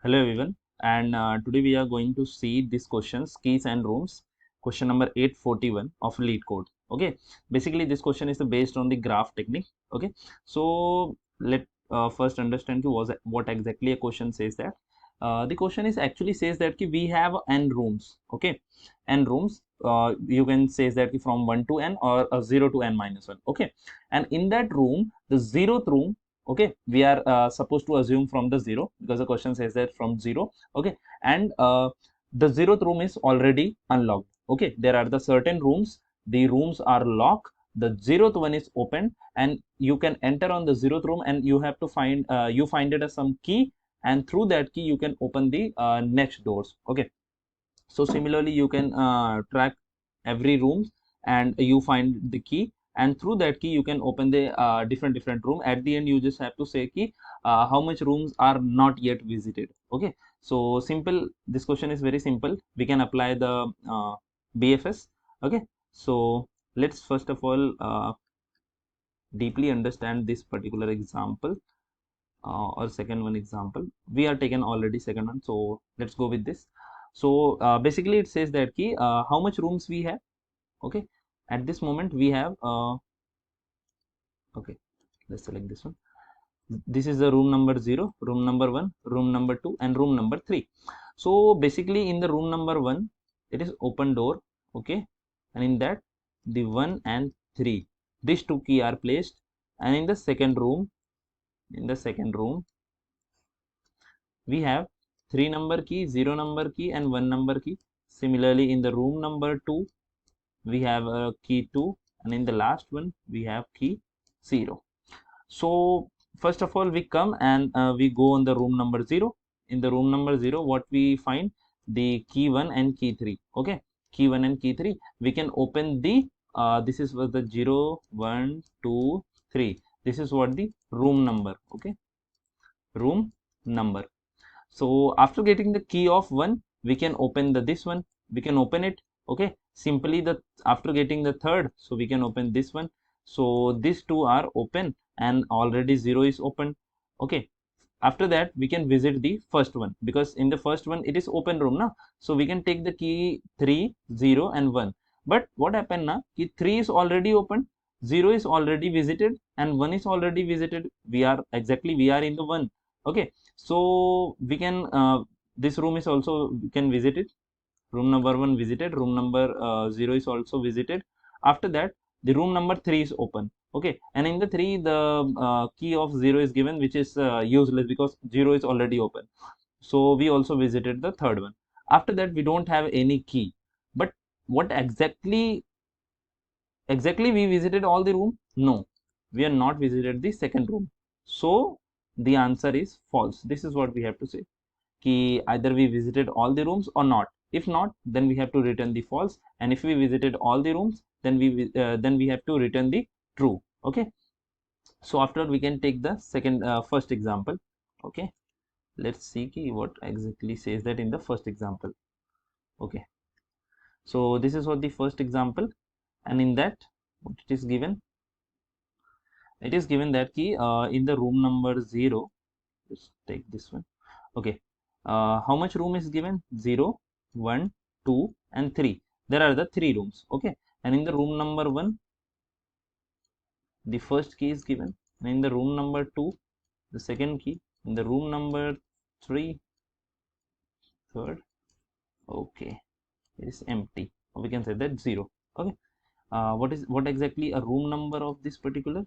Hello everyone, and today we are going to see this questions, keys and rooms, question number 841 of Leetcode. Okay, basically this question is based on the graph technique. Okay, so let first understand what exactly a question says that. The question is actually says that we have n rooms. Okay, n rooms. You can say that from 1 to n or 0 to n minus 1. Okay, and in that room, the zeroth room, okay, we are supposed to assume from the 0 because the question says that from 0. Okay, and the zeroth room is already unlocked. Okay, there are the certain rooms, the rooms are locked, the zeroth one is open, and you can enter on the zeroth room, and you have to find you find it as some key, and through that key you can open the next doors. Okay, so similarly you can track every room and you find the key, and through that key you can open the different room. At the end you just have to say key how much rooms are not yet visited. Okay, so simple, this question is very simple. We can apply the BFS. Okay, so let's first of all deeply understand this particular example, or second one example. We are taken already second one, so let's go with this. So basically it says that key how much rooms we have. Okay, at this moment we have okay, let's select this one. This is the room number 0, room number 1, room number 2, and room number 3. So basically in the room number 1 it is open door. Okay, and in that the 1 and 3, these two key are placed, and in the second room, we have 3 number key, 0 number key, and 1 number key. Similarly in the room number 2 we have a key 2, and in the last one we have key 0. So first of all we come and we go on the room number 0. In the room number 0 what we find, the key 1 and key 3. Okay, key 1 and key 3, we can open the this is what the 0 1 2 3, this is what the room number. Okay, room number. So after getting the key of 1 we can open the this one, we can open it. Okay, simply the after getting the third, so we can open this one. So these two are open and already 0 is open. Okay, after that we can visit the first one, because in the first one it is open room now, so we can take the key 3 0 and 1. But what happened now, key 3 is already open, 0 is already visited, and 1 is already visited. We are in the 1. Okay, so we can this room is also, we can visit it. Room number 1 visited, room number 0 is also visited. After that the room number 3 is open. Okay, and in the 3 the key of 0 is given, which is useless because 0 is already open. So we also visited the third one. After that we don't have any key, but what exactly we visited all the room? No, we are not visited the second room. So the answer is false. This is what we have to say, ki either we visited all the rooms or not. If not, then we have to return the false, and if we visited all the rooms, then we have to return the true. Okay, so after we can take the first example. Okay, let's see ki what exactly says that in the first example. Okay, so this is what the first example, and in that what it is given, it is given that ki in the room number 0, let's take this one. Okay, how much room is given? 0 1 2 and 3. There are the 3 rooms. Okay, and in the room number 1 the first key is given, and in the room number 2 the second key, in the room number 3 third. Okay, it is empty, or we can say that 0. Okay, what exactly a room number of this particular?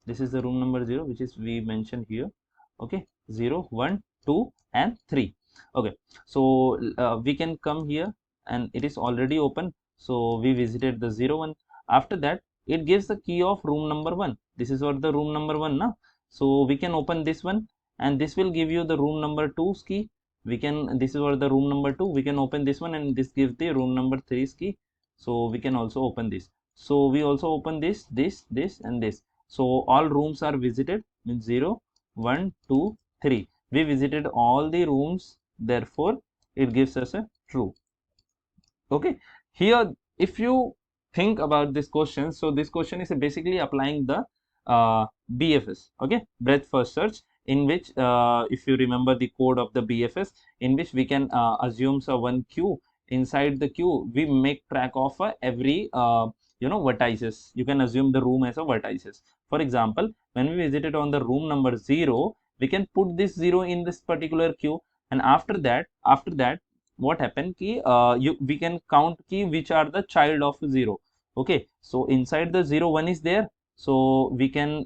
This is the room number 0, which is we mentioned here. Okay, 0 1 2 and 3. Okay, so we can come here and it is already open, so we visited the 0 1. After that it gives the key of room number 1. This is what the room number 1 now, so we can open this one, and this will give you the room number 2's key. We can, this is what the room number 2, we can open this one, and this gives the room number 3's key, so we can also open this. So we also open this and this. So all rooms are visited, means 0 1 2 3. We visited all the rooms, therefore it gives us a true. Okay, here if you think about this question, so this question is basically applying the BFS, okay, breadth first search. in which if you remember the code of the BFS, in which we can assume one queue. Inside the queue we make track of every vertices. You can assume the room as a vertices. For example, when we visited on the room number 0, we can put this 0 in this particular queue, and after that what happened ki we can count ki which are the child of 0. Okay, so inside the 0 1 is there, so we can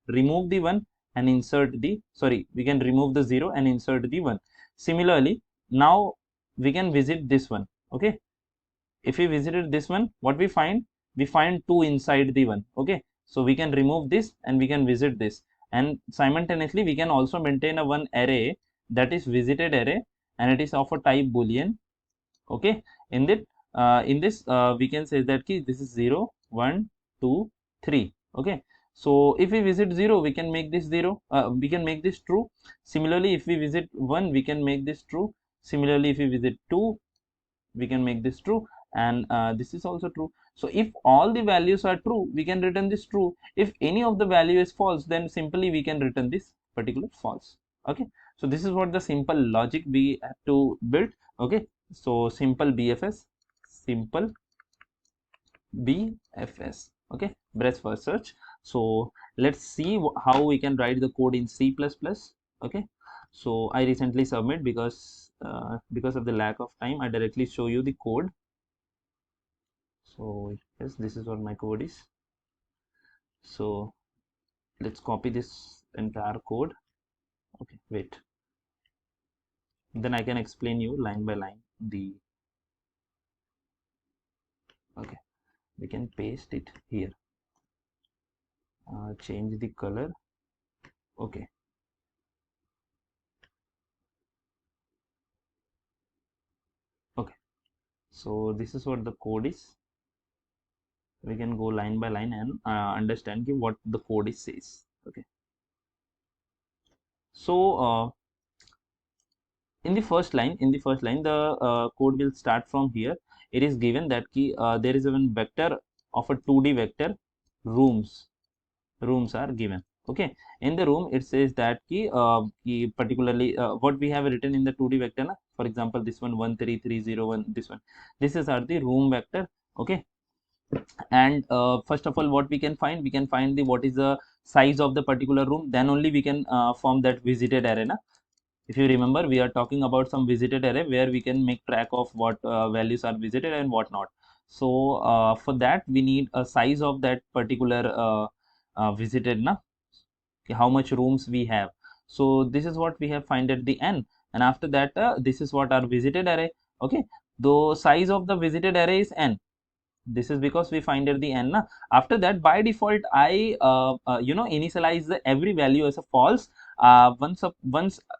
remove the 1 and insert the, sorry, we can remove the 0 and insert the 1. Similarly, now we can visit this one. Okay, if we visited this one, what we find? We find 2 inside the 1. Okay, so we can remove this and we can visit this, and simultaneously we can also maintain a one array, that is visited array, and it is of a type boolean. Okay, in that in this we can say that key this is 0 1 2 3. Okay, so if we visit 0, we can make this 0, we can make this true. Similarly, if we visit 1, we can make this true. Similarly, if we visit 2, we can make this true, and this is also true. So if all the values are true, we can return this true. If any of the value is false, then simply we can return this particular false. Okay, so this is what the simple logic we have to build. Okay, so simple BFS, simple BFS. Okay, breadth first search. So let's see how we can write the code in C++. Okay, so I recently submit because of the lack of time, I directly show you the code. So yes, this is what my code is. So let's copy this entire code. Okay, wait, then I can explain you line by line the. Okay, we can paste it here, change the color. Okay, okay, so this is what the code is. We can go line by line and understand what the code is says. Okay, so in the first line, the code will start from here. It is given that there is a one vector of a 2D vector, rooms are given. Okay, in the room it says that particularly what we have written in the 2D vector na? For example, this one 13301, this one, this is are the room vector. Okay, and first of all, what we can find the what is the size of the particular room, then only we can form that visited array na? If you remember, we are talking about some visited array where we can make track of what values are visited and what not. So for that we need a size of that particular visited na? How much rooms we have. So this is what we have find at the end, and after that this is what our visited array. Okay, the size of the visited array is n. This is because we find at the end na? After that, by default, I initialize every value as a false. Once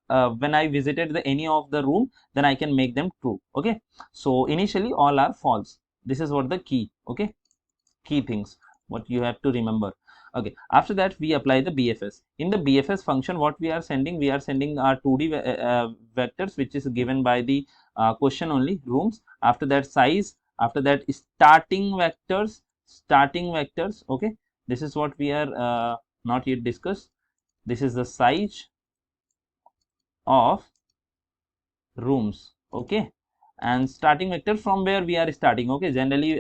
when I visited any of the room, then I can make them true. Okay, so initially all are false. This is what the key. Okay, key things what you have to remember. Okay, after that we apply the BFS. In the BFS function, what we are sending our 2D vectors, which is given by the question only, rooms. After that, size. After that, starting vectors. Okay, this is what we are not yet discussed. This is the size of rooms. Okay, and starting vector from where we are starting. Okay, generally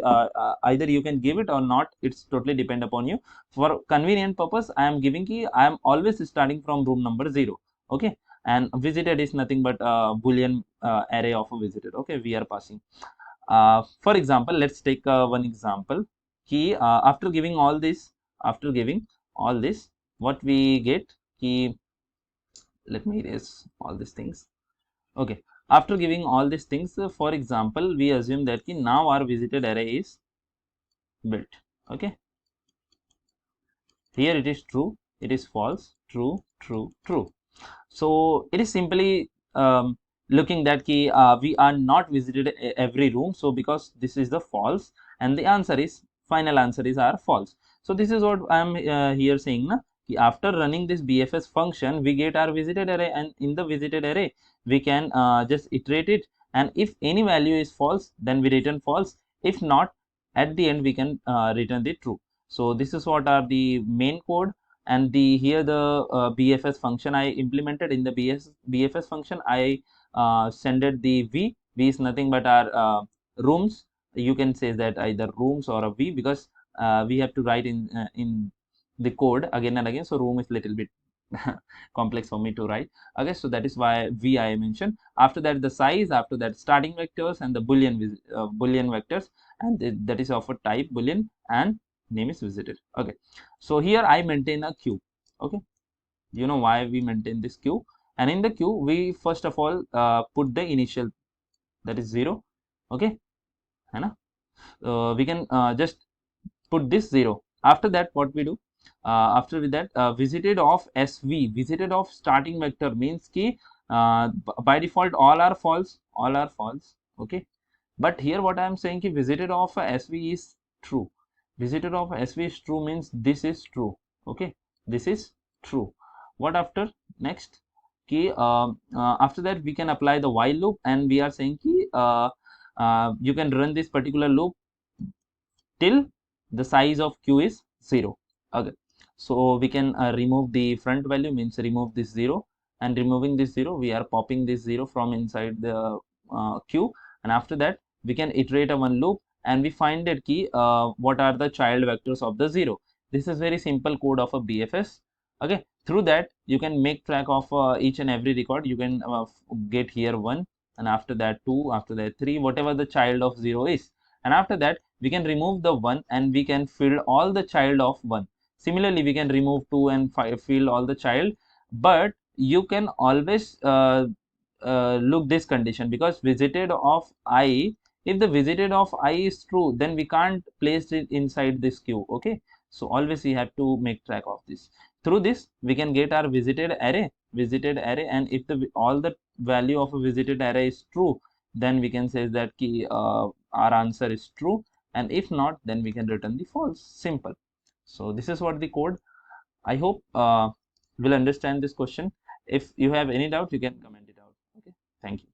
either you can give it or not, it's totally depend upon you. For convenient purpose, I am giving I am always starting from room number 0. Okay, and visited is nothing but boolean array of a visited. Okay, we are passing. For example, let's take one example. After giving all this, what we get let me erase all these things. Okay, after giving all these things, for example, we assume that now our visited array is built. Okay, here it is true, it is false, true, true, true. So it is simply looking that we are not visited every room, so because this is the false, and the answer is final answer is our false. So this is what I am here saying na? After running this BFS function, we get our visited array, and in the visited array we can just iterate it, and if any value is false, then we return false. If not, at the end we can return the true. So this is what are the main code. and the here the BFS function I implemented. In the BFS function I sended the v is nothing but our rooms. You can say that either rooms or a v, because we have to write in the code again and again, so room is little bit complex for me to write. Okay, so that is why v I mentioned. After that the size, after that starting vectors, and the boolean vectors, and that is of a type boolean, and name is visited. Okay, so here I maintain a queue. Okay, you know why we maintain this queue? And in the queue we first of all put the initial, that is 0. Okay, है ना? We can just put this 0. After that what we do, after that visited of SV, visited of starting vector means ki by default all are false, all are false. Okay, but here what I am saying ki visited of SV is true. Visited of SV is true means this is true. Okay, this is true. What after? Next ki after that we can apply the while loop, and we are saying ki you can run this particular loop till the size of q is 0. Okay, so we can remove the front value, means remove this 0, and removing this 0 we are popping this 0 from inside the q, and after that we can iterate a one loop, and we find that key what are the child vectors of the 0. This is very simple code of a BFS. Okay, through that you can make track of each and every record. You can get here 1, and after that 2, after that 3, whatever the child of 0 is, and after that we can remove the 1 and we can fill all the child of 1. Similarly we can remove 2 and fill all the child, but you can always look this condition, because visited of I, if the visited of I is true, then we can't place it inside this queue. Okay, so always we have to make track of this. Through this we can get our visited array, and if the all the value of a visited array is true, then we can say that key our answer is true, and if not, then we can return the false. Simple. So this is what the code. I hope will understand this question. If you have any doubt, you can comment it out. Okay, thank you.